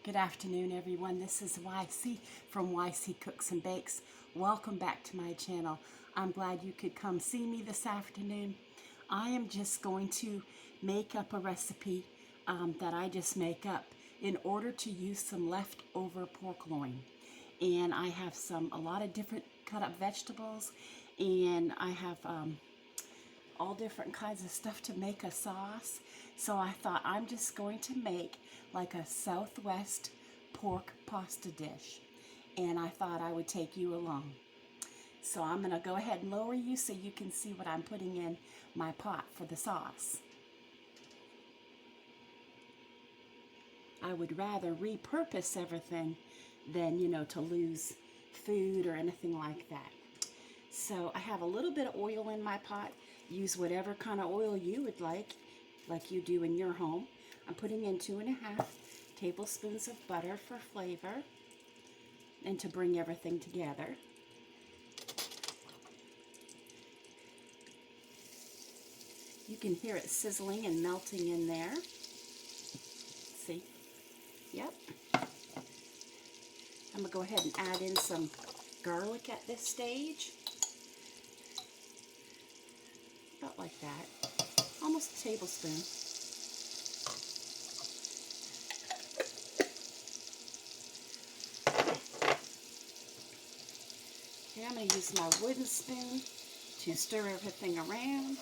Good afternoon, everyone. This is YC from YC Cooks and Bakes. Welcome back to my channel. I'm glad you could come see me this afternoon. I am just going to make up a recipe that I just make up in order to use some leftover pork loin. And I have a lot of different cut up vegetables, and I have all different kinds of stuff to make a sauce. So I thought I'm just going to make like a Southwest pork pasta dish, and I thought I would take you along. So I'm going to go ahead and lower you so you can see what I'm putting in my pot for the sauce. I would rather repurpose everything than, to lose food or anything like that. So I have a little bit of oil in my pot. Use whatever kind of oil you would like you do in your home. I'm putting in 2.5 tablespoons of butter for flavor and to bring everything together. You can hear it sizzling and melting in there. See? Yep. I'm going to go ahead and add in some garlic at this stage. About like that. Almost a tablespoon. Okay, I'm going to use my wooden spoon to stir everything around.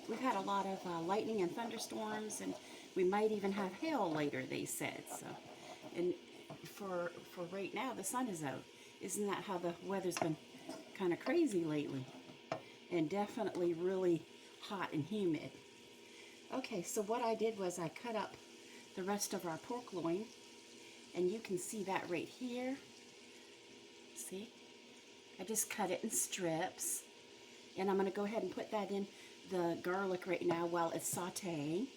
We've had a lot of lightning and thunderstorms, and we might even have hail later, they said. So, and for right now, the sun is out. Isn't that how the weather's been kind of crazy lately? And definitely really hot and humid. Okay, so what I did was I cut up the rest of our pork loin, and you can see that right here. See? I just cut it in strips, and I'm going to go ahead and put that in the garlic right now while it's sauteing.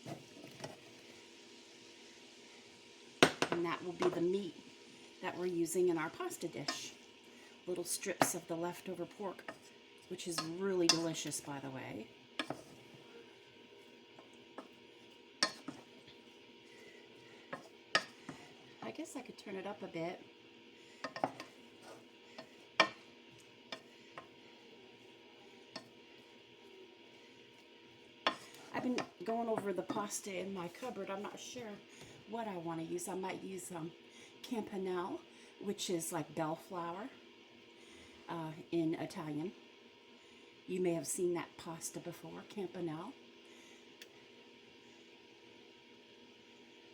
And that will be the meat that we're using in our pasta dish. Little strips of the leftover pork, which is really delicious, by the way. I guess I could turn it up a bit. I've been going over the pasta in my cupboard. I'm not sure what I want to use. I might use campanelle, which is like bell flour in Italian. You may have seen that pasta before, campanelle.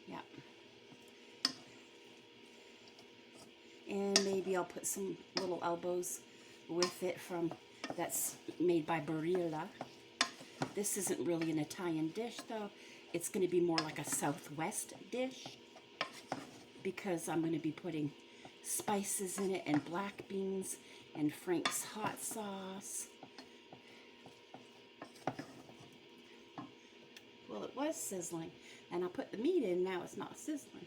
Yep. And maybe I'll put some little elbows with it that's made by Barilla. This isn't really an Italian dish, though. It's going to be more like a Southwest dish because I'm going to be putting spices in it and black beans and Frank's hot sauce. Well, it was sizzling, and I put the meat in. Now it's not sizzling.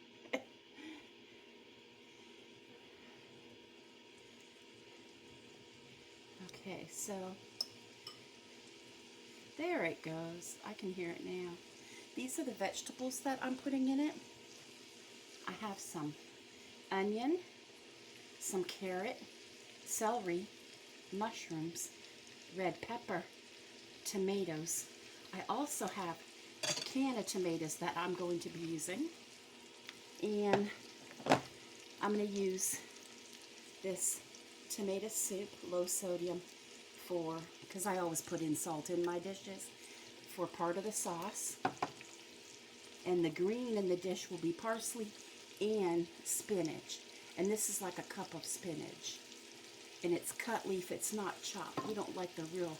Okay, so there it goes. I can hear it now. These are the vegetables that I'm putting in it. I have some onion, some carrot, celery, mushrooms, red pepper, tomatoes. I also have a can of tomatoes that I'm going to be using. And I'm going to use this tomato soup, low sodium, because I always put in salt in my dishes, for part of the sauce. And the green in the dish will be parsley and spinach. And this is like a cup of spinach. And it's cut leaf, it's not chopped. We don't like the real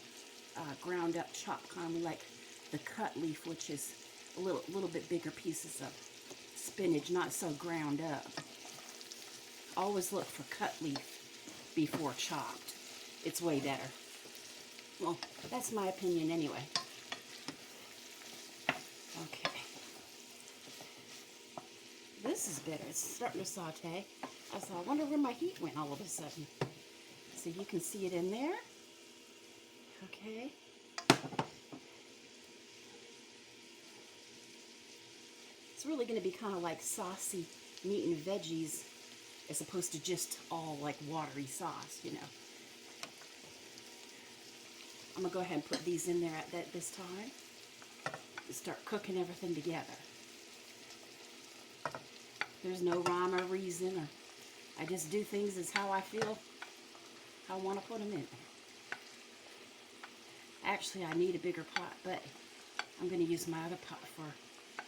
ground up chopped kind. We like the cut leaf, which is a little bit bigger pieces of spinach, not so ground up. Always look for cut leaf before chopped. It's way better. Well, that's my opinion anyway. Okay. This is bitter. It's starting to saute. I wonder where my heat went all of a sudden. so you can see it in there. Okay. It's really going to be kind of like saucy meat and veggies as opposed to just all like watery sauce, you know. I'm going to go ahead and put these in there at this time and start cooking everything together. There's no rhyme or reason, or I just do things as how I feel I want to put them in there. Actually, I need a bigger pot, but I'm going to use my other pot for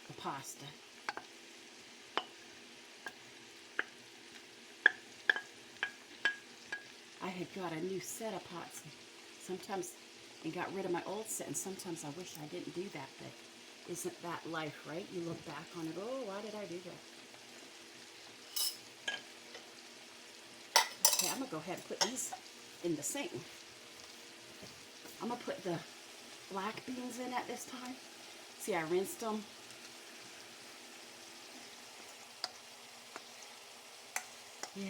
the pasta. I had got a new set of pots sometimes and got rid of my old set, and sometimes I wish I didn't do that, but isn't that life, right? You look back on it, oh, why did I do that? Okay, I'm going to go ahead and put these in the sink. I'm going to put the black beans in at this time. See, I rinsed them. Yeah.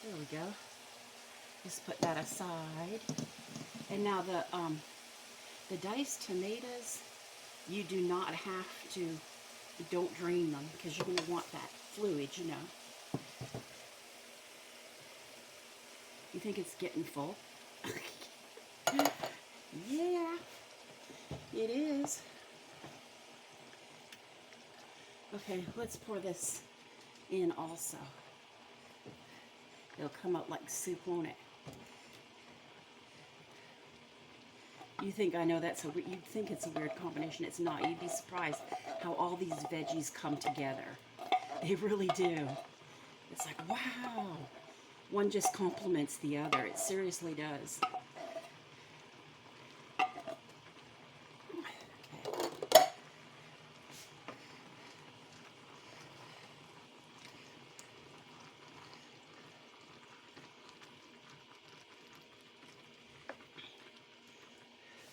There we go. Just put that aside. And now the diced tomatoes, you do not have to, don't drain them because you're going to want that fluid, you know. You think it's getting full? Yeah, it is. Okay, let's pour this in also. It'll come out like soup, won't it? You think, I know that's you'd think it's a weird combination. It's not. You'd be surprised how all these veggies come together. They really do. It's like, wow. One just complements the other. It seriously does. Okay.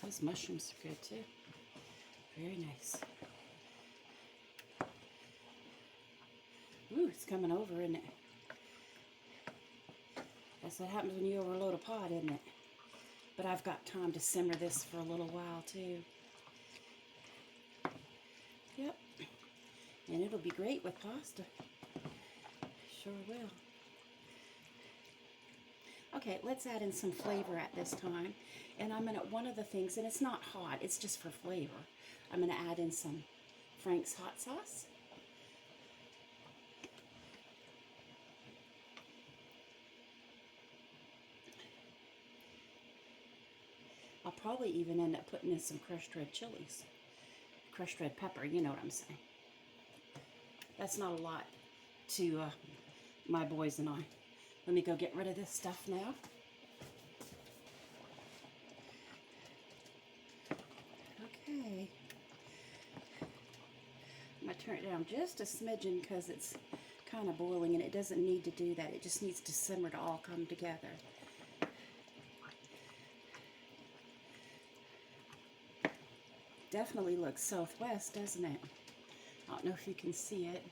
Those mushrooms are good too. Very nice. Ooh, it's coming over, isn't it? That's what happens when you overload a pot, isn't it? But I've got time to simmer this for a little while too. Yep. And it'll be great with pasta. Sure will. Okay, let's add in some flavor at this time. And I'm going to, one of the things, and it's not hot, it's just for flavor. I'm going to add in some Frank's hot sauce. I'll probably even end up putting in some crushed red chilies. Crushed red pepper, you know what I'm saying. That's not a lot to my boys and I. Let me go get rid of this stuff now. Okay. I'm going to turn it down just a smidgen because it's kind of boiling, and it doesn't need to do that. It just needs to simmer to all come together. Definitely looks Southwest, doesn't it? I don't know if you can see it.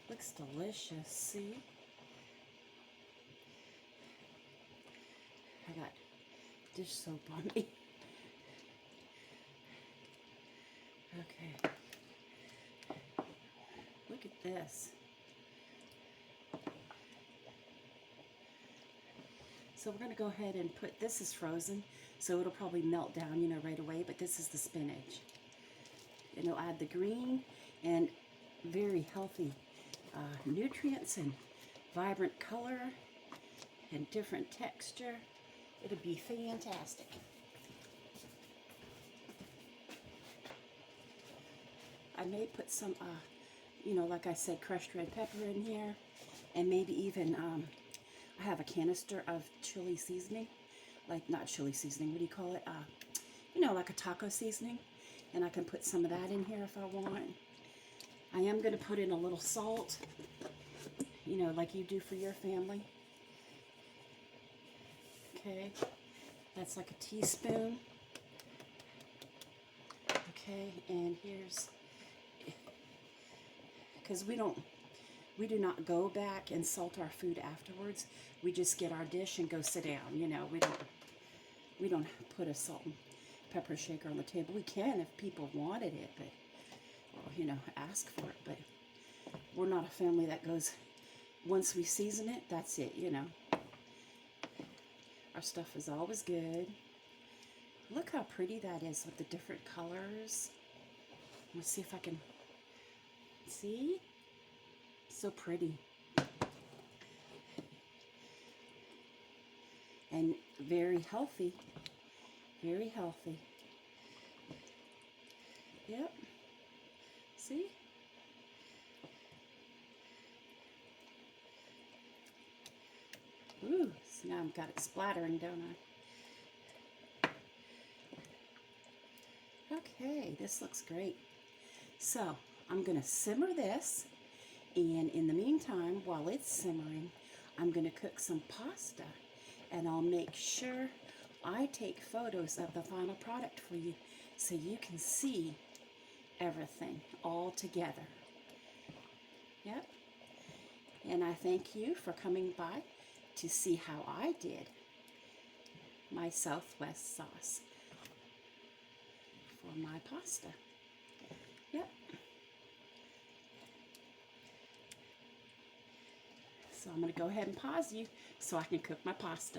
Looks delicious, see? I got dish soap on me. Okay. Look at this. So we're going to go ahead and put, this is frozen, so it'll probably melt down, you know, right away, but this is the spinach. And it'll add the green and very healthy nutrients and vibrant color and different texture. It'll be fantastic. I may put some, you know, like I said, crushed red pepper in here, and maybe even, I have a canister of chili seasoning, like, not chili seasoning, what do you call it? You know, like a taco seasoning, and I can put some of that in here if I want. I am going to put in a little salt, you know, like you do for your family. Okay, that's like a teaspoon. Okay, and here's, because we do not go back and salt our food afterwards. We just get our dish and go sit down. You know, we don't put a salt and pepper shaker on the table. We can if people wanted it, but, or, you know, ask for it. But we're not a family that goes, once we season it, that's it, you know. Our stuff is always good. Look how pretty that is with the different colors. Let's see if I can see. So pretty. And very healthy. Very healthy. Yep. See? Ooh, so now I've got it splattering, don't I? Okay, this looks great. So, I'm going to simmer this, and in the meantime, while it's simmering, I'm going to cook some pasta, and I'll make sure I take photos of the final product for you so you can see everything all together. Yep. And I thank you for coming by to see how I did my Southwest sauce for my pasta. Yep. So I'm going to go ahead and pause you so I can cook my pasta.